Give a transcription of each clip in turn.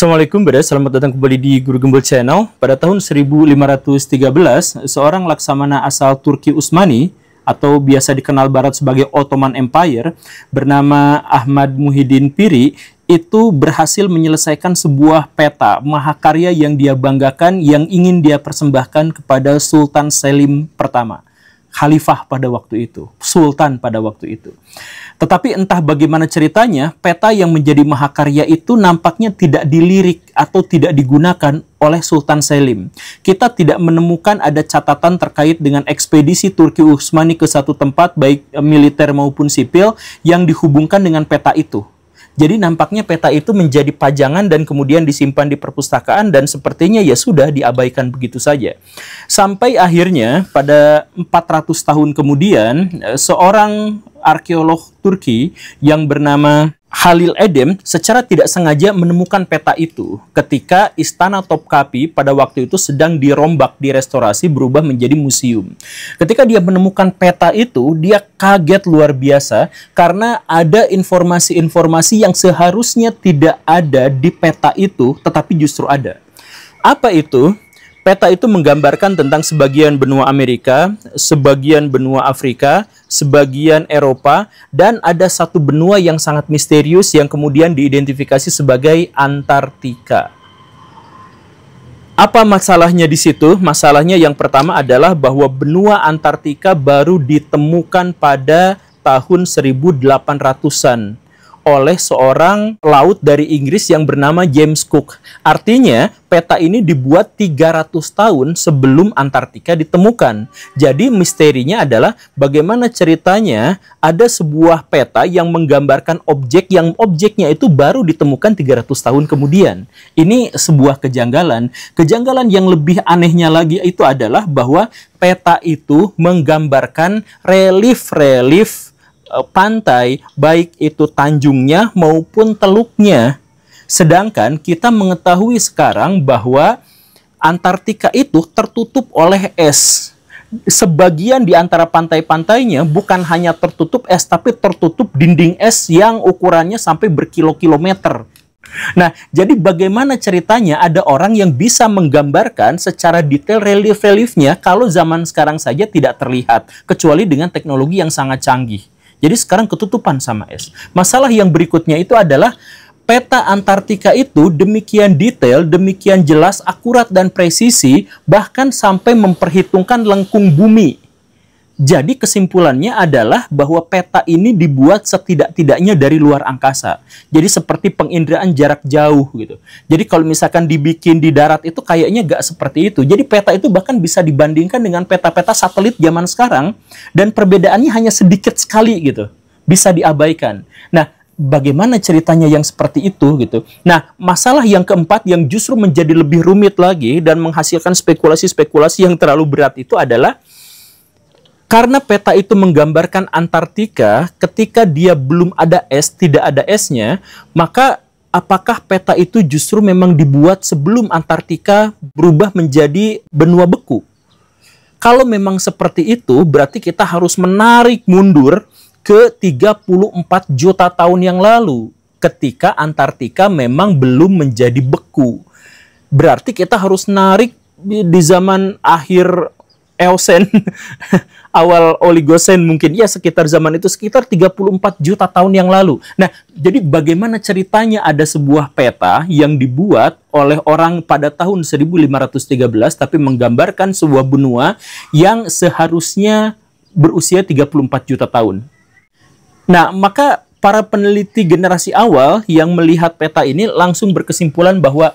Assalamualaikum Beda, selamat datang kembali di Guru Gembel Channel. Pada tahun 1513, seorang laksamana asal Turki Utsmani atau biasa dikenal Barat sebagai Ottoman Empire bernama Ahmad Muhyiddin Piri itu berhasil menyelesaikan sebuah peta mahakarya yang dia banggakan, yang ingin dia persembahkan kepada Sultan Selim pertama, Khalifah pada waktu itu, Sultan pada waktu itu. Tetapi entah bagaimana ceritanya, peta yang menjadi mahakarya itu nampaknya tidak dilirik atau tidak digunakan oleh Sultan Selim. Kita tidak menemukan ada catatan terkait dengan ekspedisi Turki Utsmani ke satu tempat, baik militer maupun sipil, yang dihubungkan dengan peta itu. Jadi nampaknya peta itu menjadi pajangan dan kemudian disimpan di perpustakaan dan sepertinya ya sudah diabaikan begitu saja. Sampai akhirnya pada 400 tahun kemudian seorang arkeolog Turki yang bernama Halil Edem secara tidak sengaja menemukan peta itu ketika Istana Topkapi pada waktu itu sedang dirombak, direstorasi, berubah menjadi museum. Ketika dia menemukan peta itu, dia kaget luar biasa karena ada informasi-informasi yang seharusnya tidak ada di peta itu, tetapi justru ada. Apa itu? Peta itu menggambarkan tentang sebagian benua Amerika, sebagian benua Afrika, sebagian Eropa, dan ada satu benua yang sangat misterius yang kemudian diidentifikasi sebagai Antartika. Apa masalahnya di situ? Masalahnya yang pertama adalah bahwa benua Antartika baru ditemukan pada tahun 1800-an. Oleh seorang pelaut dari Inggris yang bernama James Cook. Artinya, peta ini dibuat 300 tahun sebelum Antartika ditemukan. Jadi, misterinya adalah bagaimana ceritanya ada sebuah peta yang menggambarkan objek yang objeknya itu baru ditemukan 300 tahun kemudian. Ini sebuah kejanggalan. Kejanggalan yang lebih anehnya lagi itu adalah bahwa peta itu menggambarkan relief-relief pantai, baik itu tanjungnya maupun teluknya. Sedangkan kita mengetahui sekarang bahwa Antartika itu tertutup oleh es. Sebagian di antara pantai-pantainya bukan hanya tertutup es, tapi tertutup dinding es yang ukurannya sampai berkilo-kilometer. Nah, jadi bagaimana ceritanya ada orang yang bisa menggambarkan secara detail relief-reliefnya kalau zaman sekarang saja tidak terlihat, kecuali dengan teknologi yang sangat canggih. Jadi sekarang ketutupan sama es. Masalah yang berikutnya itu adalah peta Antartika itu demikian detail, demikian jelas, akurat, dan presisi, bahkan sampai memperhitungkan lengkung bumi. Jadi kesimpulannya adalah bahwa peta ini dibuat setidak-tidaknya dari luar angkasa. Jadi seperti penginderaan jarak jauh gitu. Jadi kalau misalkan dibikin di darat itu kayaknya gak seperti itu. Jadi peta itu bahkan bisa dibandingkan dengan peta-peta satelit zaman sekarang. Dan perbedaannya hanya sedikit sekali gitu. Bisa diabaikan. Nah, bagaimana ceritanya yang seperti itu gitu. Nah, masalah yang keempat yang justru menjadi lebih rumit lagi dan menghasilkan spekulasi-spekulasi yang terlalu berat itu adalah karena peta itu menggambarkan Antartika ketika dia belum ada es, tidak ada esnya, maka apakah peta itu justru memang dibuat sebelum Antartika berubah menjadi benua beku? Kalau memang seperti itu, berarti kita harus menarik mundur ke 34 juta tahun yang lalu, ketika Antartika memang belum menjadi beku. Berarti kita harus narik di zaman akhir Eosen, awal Oligosen mungkin, ya sekitar zaman itu, sekitar 34 juta tahun yang lalu. Nah, jadi bagaimana ceritanya ada sebuah peta yang dibuat oleh orang pada tahun 1513, tapi menggambarkan sebuah benua yang seharusnya berusia 34 juta tahun. Nah, maka para peneliti generasi awal yang melihat peta ini langsung berkesimpulan bahwa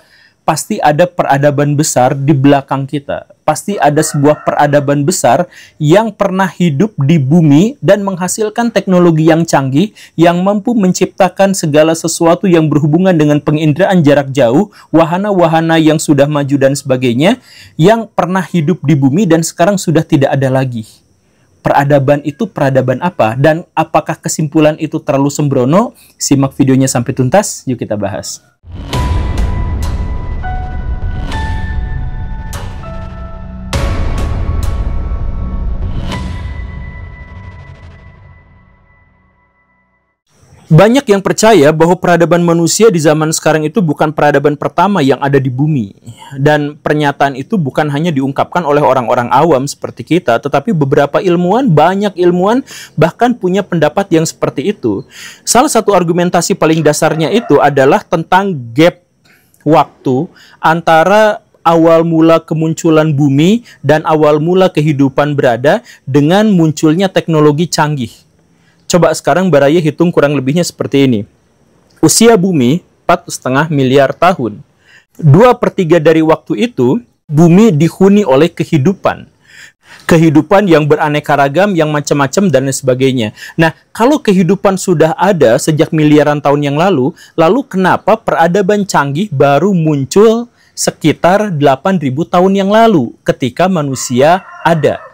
pasti ada peradaban besar di belakang kita. Pasti ada sebuah peradaban besar yang pernah hidup di bumi dan menghasilkan teknologi yang canggih yang mampu menciptakan segala sesuatu yang berhubungan dengan penginderaan jarak jauh, wahana-wahana yang sudah maju dan sebagainya, yang pernah hidup di bumi dan sekarang sudah tidak ada lagi. Peradaban itu peradaban apa? Dan apakah kesimpulan itu terlalu sembrono? Simak videonya sampai tuntas, yuk kita bahas. Banyak yang percaya bahwa peradaban manusia di zaman sekarang itu bukan peradaban pertama yang ada di bumi. Dan pernyataan itu bukan hanya diungkapkan oleh orang-orang awam seperti kita, tetapi beberapa ilmuwan, banyak ilmuwan bahkan punya pendapat yang seperti itu. Salah satu argumentasi paling dasarnya itu adalah tentang gap waktu antara awal mula kemunculan bumi dan awal mula kehidupan berada dengan munculnya teknologi canggih. Coba sekarang Baraya hitung kurang lebihnya seperti ini. Usia bumi 4,5 miliar tahun. 2/3 dari waktu itu, bumi dihuni oleh kehidupan. Kehidupan yang beraneka ragam, yang macam-macam dan lain sebagainya. Nah, kalau kehidupan sudah ada sejak miliaran tahun yang lalu kenapa peradaban canggih baru muncul sekitar 8.000 tahun yang lalu ketika manusia ada?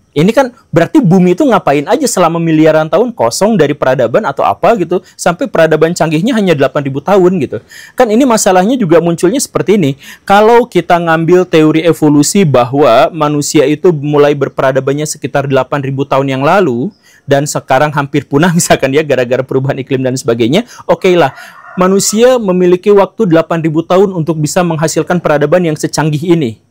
Ini kan berarti bumi itu ngapain aja selama miliaran tahun kosong dari peradaban atau apa gitu, sampai peradaban canggihnya hanya 8.000 tahun gitu. Kan ini masalahnya juga munculnya seperti ini. Kalau kita ngambil teori evolusi bahwa manusia itu mulai berperadabannya sekitar 8.000 tahun yang lalu, dan sekarang hampir punah misalkan ya gara-gara perubahan iklim dan sebagainya, oke lah. Manusia memiliki waktu 8.000 tahun untuk bisa menghasilkan peradaban yang secanggih ini.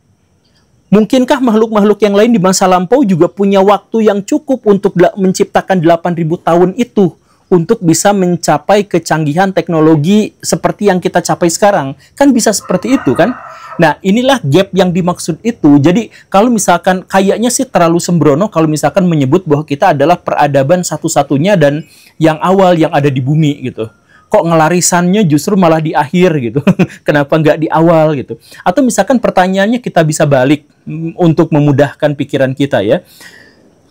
Mungkinkah makhluk-makhluk yang lain di masa lampau juga punya waktu yang cukup untuk menciptakan 8.000 tahun itu untuk bisa mencapai kecanggihan teknologi seperti yang kita capai sekarang? Kan bisa seperti itu kan? Nah, inilah gap yang dimaksud itu. Jadi, kalau misalkan kayaknya sih terlalu sembrono kalau misalkan menyebut bahwa kita adalah peradaban satu-satunya dan yang awal yang ada di bumi gitu. Kok ngelarisannya justru malah di akhir gitu. Kenapa nggak di awal gitu. Atau misalkan pertanyaannya kita bisa balik untuk memudahkan pikiran kita ya.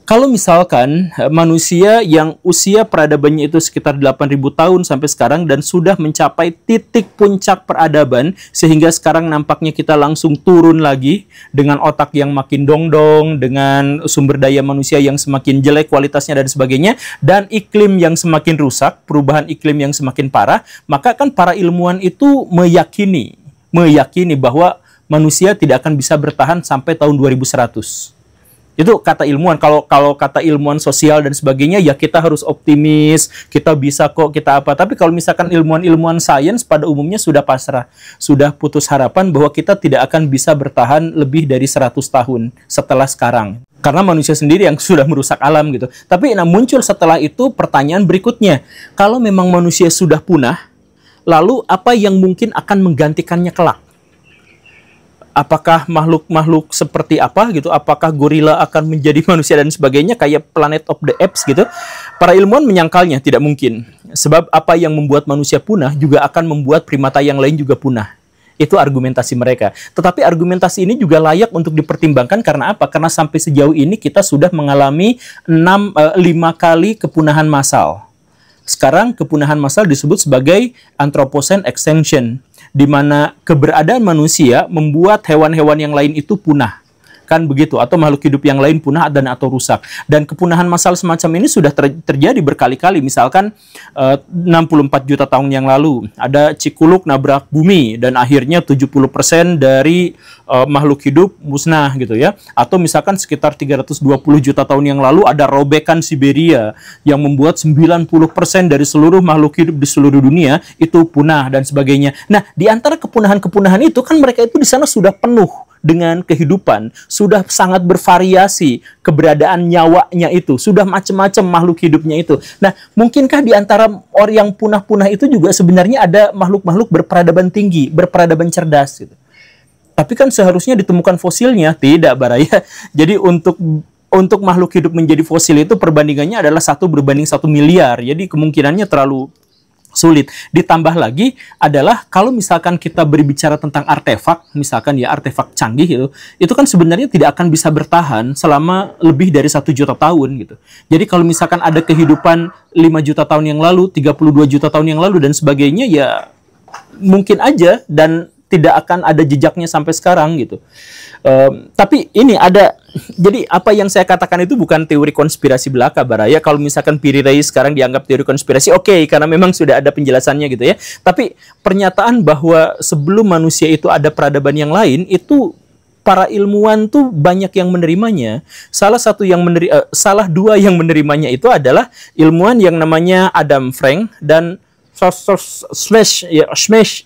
Kalau misalkan manusia yang usia peradabannya itu sekitar 8.000 tahun sampai sekarang dan sudah mencapai titik puncak peradaban sehingga sekarang nampaknya kita langsung turun lagi dengan otak yang makin dongdong, dengan sumber daya manusia yang semakin jelek kualitasnya dan sebagainya, dan iklim yang semakin rusak, perubahan iklim yang semakin parah, maka kan para ilmuwan itu meyakini bahwa manusia tidak akan bisa bertahan sampai tahun 2100. Itu kata ilmuwan. Kalau kata ilmuwan sosial dan sebagainya, ya kita harus optimis, kita bisa kok, kita apa. Tapi kalau misalkan ilmuwan sains pada umumnya sudah pasrah, sudah putus harapan bahwa kita tidak akan bisa bertahan lebih dari 100 tahun setelah sekarang. Karena manusia sendiri yang sudah merusak alam gitu. Tapi muncul setelah itu pertanyaan berikutnya. Kalau memang manusia sudah punah, lalu apa yang mungkin akan menggantikannya kelak? Apakah makhluk-makhluk seperti apa gitu? Apakah gorila akan menjadi manusia dan sebagainya kayak Planet of the Apes gitu? Para ilmuwan menyangkalnya tidak mungkin. Sebab apa yang membuat manusia punah juga akan membuat primata yang lain juga punah. Itu argumentasi mereka. Tetapi argumentasi ini juga layak untuk dipertimbangkan karena apa? Karena sampai sejauh ini kita sudah mengalami 5 kali kepunahan massal. Sekarang kepunahan massal disebut sebagai Anthropocene extinction, di mana keberadaan manusia membuat hewan-hewan yang lain itu punah. Kan begitu, atau makhluk hidup yang lain punah dan atau rusak. Dan kepunahan massal semacam ini sudah terjadi berkali-kali. Misalkan 64 juta tahun yang lalu ada Cikuluk nabrak bumi dan akhirnya 70% dari makhluk hidup musnah gitu ya. Atau misalkan sekitar 320 juta tahun yang lalu ada robekan Siberia yang membuat 90% dari seluruh makhluk hidup di seluruh dunia itu punah dan sebagainya. Nah, di antara kepunahan-kepunahan itu kan mereka itu di sana sudah penuh dengan kehidupan, sudah sangat bervariasi keberadaan nyawanya itu, sudah macam-macam makhluk hidupnya itu. Nah, mungkinkah di antara orang yang punah-punah itu juga sebenarnya ada makhluk-makhluk berperadaban tinggi, berperadaban cerdas gitu. Tapi kan seharusnya ditemukan fosilnya, tidak Baraya. Jadi untuk makhluk hidup menjadi fosil itu perbandingannya adalah 1 berbanding 1 miliar. Jadi kemungkinannya terlalu sulit. Ditambah lagi adalah kalau misalkan kita berbicara tentang artefak, misalkan ya artefak canggih itu kan sebenarnya tidak akan bisa bertahan selama lebih dari 1 juta tahun gitu. Jadi kalau misalkan ada kehidupan 5 juta tahun yang lalu, 32 juta tahun yang lalu dan sebagainya, ya mungkin aja dan tidak akan ada jejaknya sampai sekarang gitu. Tapi ini ada, jadi apa yang saya katakan itu bukan teori konspirasi belaka Baraya. Kalau misalkan Piri Reis sekarang dianggap teori konspirasi, oke, karena memang sudah ada penjelasannya gitu ya. Tapi pernyataan bahwa sebelum manusia itu ada peradaban yang lain, itu para ilmuwan tuh banyak yang menerimanya. Salah dua yang menerimanya itu adalah ilmuwan yang namanya Adam Frank dan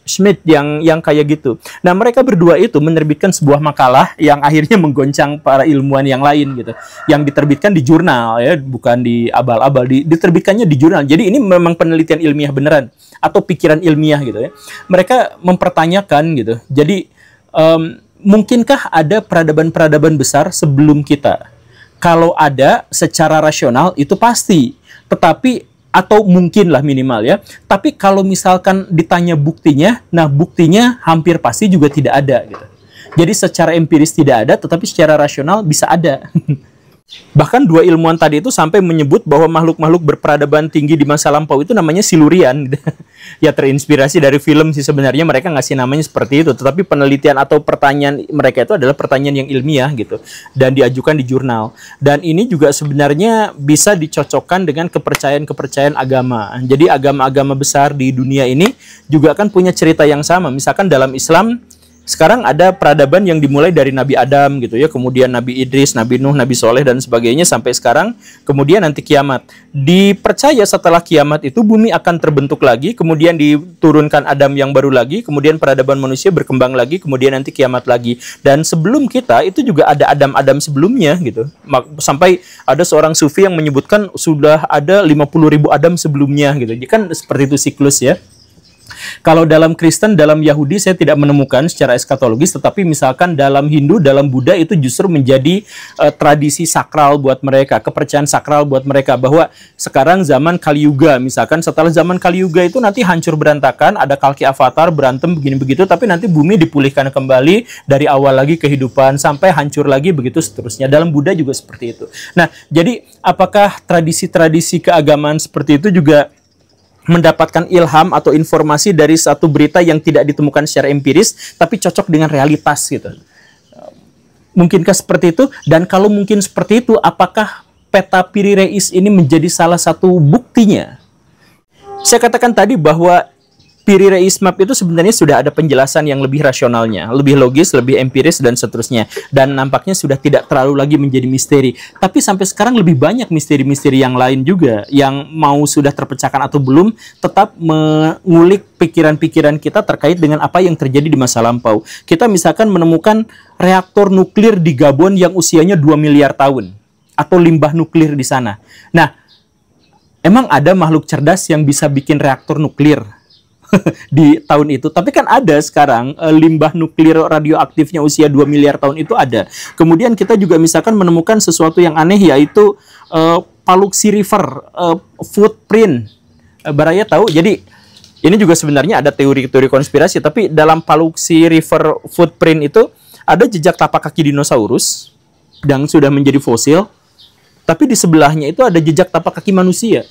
Schmidt yang kayak gitu. Nah, mereka berdua itu menerbitkan sebuah makalah yang akhirnya menggoncang para ilmuwan yang lain gitu. Yang diterbitkan di jurnal ya, bukan di abal-abal, diterbitkannya di jurnal. Jadi ini memang penelitian ilmiah beneran atau pikiran ilmiah gitu ya. Mereka mempertanyakan gitu. Jadi mungkinkah ada peradaban-peradaban besar sebelum kita? Kalau ada secara rasional itu pasti. Tetapi atau mungkin lah minimal ya. Tapi kalau misalkan ditanya buktinya, nah buktinya hampir pasti juga tidak ada gitu. Jadi secara empiris tidak ada, tetapi secara rasional bisa ada. Bahkan dua ilmuwan tadi itu sampai menyebut bahwa makhluk-makhluk berperadaban tinggi di masa lampau itu namanya Silurian. Ya terinspirasi dari film sih sebenarnya, mereka ngasih namanya seperti itu. Tetapi penelitian atau pertanyaan mereka itu adalah pertanyaan yang ilmiah gitu. Dan diajukan di jurnal. Dan ini juga sebenarnya bisa dicocokkan dengan kepercayaan-kepercayaan agama. Jadi agama-agama besar di dunia ini juga kan punya cerita yang sama. Misalkan dalam Islam, sekarang ada peradaban yang dimulai dari Nabi Adam gitu ya, kemudian Nabi Idris, Nabi Nuh, Nabi Soleh dan sebagainya sampai sekarang, kemudian nanti kiamat. Dipercaya setelah kiamat itu bumi akan terbentuk lagi, kemudian diturunkan Adam yang baru lagi, kemudian peradaban manusia berkembang lagi, kemudian nanti kiamat lagi. Dan sebelum kita itu juga ada Adam-Adam sebelumnya gitu. Sampai ada seorang sufi yang menyebutkan sudah ada 50.000 Adam sebelumnya gitu. Jadi kan seperti itu siklus ya. Kalau dalam Kristen, dalam Yahudi saya tidak menemukan secara eskatologis, tetapi misalkan dalam Hindu, dalam Buddha itu justru menjadi tradisi sakral buat mereka, kepercayaan sakral buat mereka, bahwa sekarang zaman Kali Yuga, misalkan setelah zaman Kali Yuga itu nanti hancur berantakan, ada Kalki Avatar, berantem begini-begitu, tapi nanti bumi dipulihkan kembali dari awal lagi kehidupan, sampai hancur lagi, begitu seterusnya. Dalam Buddha juga seperti itu. Nah, jadi apakah tradisi-tradisi keagamaan seperti itu juga mendapatkan ilham atau informasi dari satu berita yang tidak ditemukan secara empiris, tapi cocok dengan realitas gitu? Mungkinkah seperti itu? Dan kalau mungkin seperti itu, apakah peta Piri Reis ini menjadi salah satu buktinya? Saya katakan tadi bahwa Piri Reis Map itu sebenarnya sudah ada penjelasan yang lebih rasionalnya, lebih logis, lebih empiris, dan seterusnya. Dan nampaknya sudah tidak terlalu lagi menjadi misteri. Tapi sampai sekarang lebih banyak misteri-misteri yang lain juga, yang mau sudah terpecahkan atau belum, tetap mengulik pikiran-pikiran kita terkait dengan apa yang terjadi di masa lampau. Kita misalkan menemukan reaktor nuklir di Gabon yang usianya 2 miliar tahun, atau limbah nuklir di sana. Nah, emang ada makhluk cerdas yang bisa bikin reaktor nuklir di tahun itu? Tapi kan ada sekarang limbah nuklir radioaktifnya usia 2 miliar tahun itu ada. Kemudian kita juga misalkan menemukan sesuatu yang aneh, yaitu Paluxy River footprint. Baraya tahu? Jadi ini juga sebenarnya ada teori-teori konspirasi, tapi dalam Paluxy River footprint itu ada jejak tapak kaki dinosaurus yang sudah menjadi fosil, tapi di sebelahnya itu ada jejak tapak kaki manusia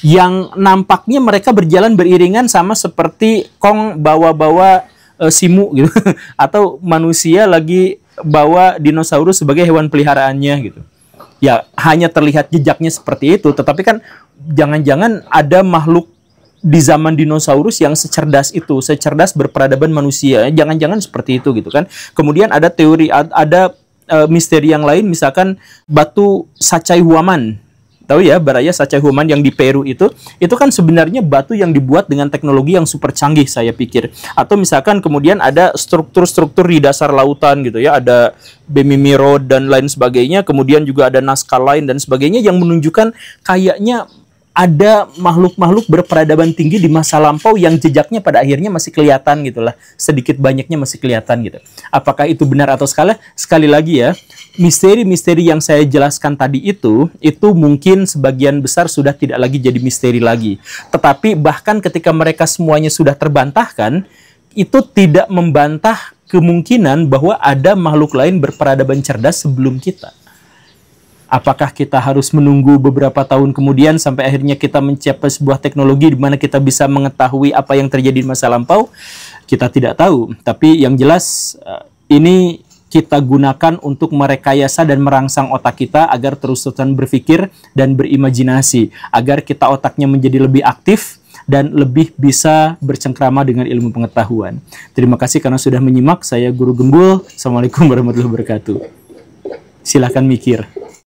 yang nampaknya mereka berjalan beriringan, sama seperti Kong bawa-bawa simu gitu atau manusia lagi bawa dinosaurus sebagai hewan peliharaannya gitu. Ya, hanya terlihat jejaknya seperti itu, tetapi kan jangan-jangan ada makhluk di zaman dinosaurus yang secerdas itu, secerdas berperadaban manusia. Jangan-jangan seperti itu gitu kan. Kemudian ada teori, ada misteri yang lain, misalkan batu Sacsayhuaman. Tahu ya, Baraya, Sacsayhuaman yang di Peru itu kan sebenarnya batu yang dibuat dengan teknologi yang super canggih, saya pikir. Atau misalkan kemudian ada struktur-struktur di dasar lautan gitu ya, ada Bemimi Road dan lain sebagainya, kemudian juga ada Nazca Line dan sebagainya, yang menunjukkan kayaknya ada makhluk-makhluk berperadaban tinggi di masa lampau yang jejaknya pada akhirnya masih kelihatan gitulah, sedikit banyaknya masih kelihatan gitu. Apakah itu benar atau sekali lagi ya, misteri-misteri yang saya jelaskan tadi itu mungkin sebagian besar sudah tidak lagi jadi misteri lagi. Tetapi bahkan ketika mereka semuanya sudah terbantahkan, itu tidak membantah kemungkinan bahwa ada makhluk lain berperadaban cerdas sebelum kita. Apakah kita harus menunggu beberapa tahun kemudian sampai akhirnya kita mencapai sebuah teknologi di mana kita bisa mengetahui apa yang terjadi di masa lampau? Kita tidak tahu. Tapi yang jelas ini kita gunakan untuk merekayasa dan merangsang otak kita agar terus-terusan berpikir dan berimajinasi, agar kita otaknya menjadi lebih aktif, dan lebih bisa bercengkrama dengan ilmu pengetahuan. Terima kasih karena sudah menyimak. Saya Guru Gembul. Assalamualaikum warahmatullahi wabarakatuh. Silahkan mikir.